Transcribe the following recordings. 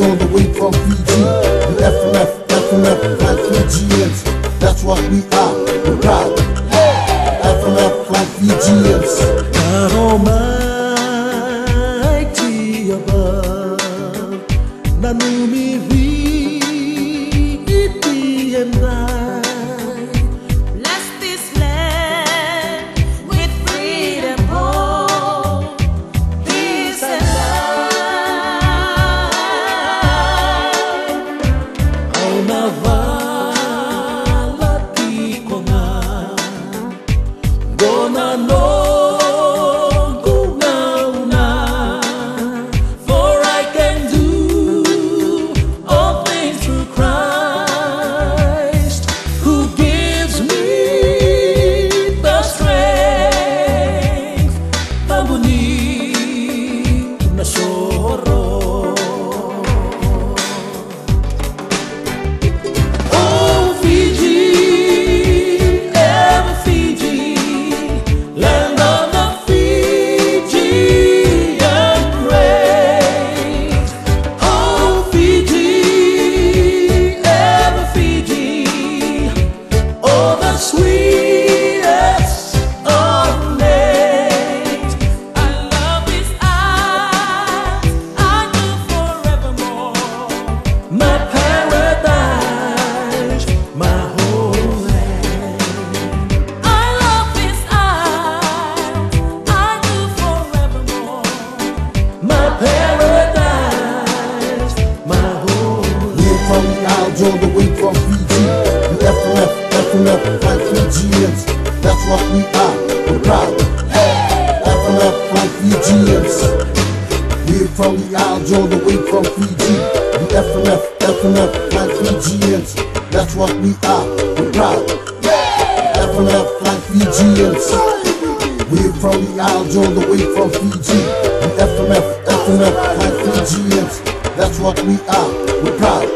All the way from Fiji, the FMF, like Fijians. That's what we are, we're proud. FMF, like Fijians. God Almighty above, Nanumi Iti and I. Bless this land with freedom, hope, peace and love. Gonna know for I can do all things through Christ, who gives me the strength. Tambuni na sorrow. Oh Fiji, sweetest of names. I love His eyes, I do forevermore. My paradise, my home land. I love His eyes, I do forevermore. My paradise, my home land. We're from the Isles all the way from Fiji, the FMF, like Fijians. That's what we are, we're proud. FMF, like Fijians. We're from the Isles all the way from Fiji, the FMF, like Fijians. That's what we are, we're proud. FMF, like Fijians. We're from the Isles all the way from Fiji, the FMF, like Fijians. That's what we are, we're proud.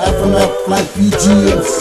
FMF, like Fijians.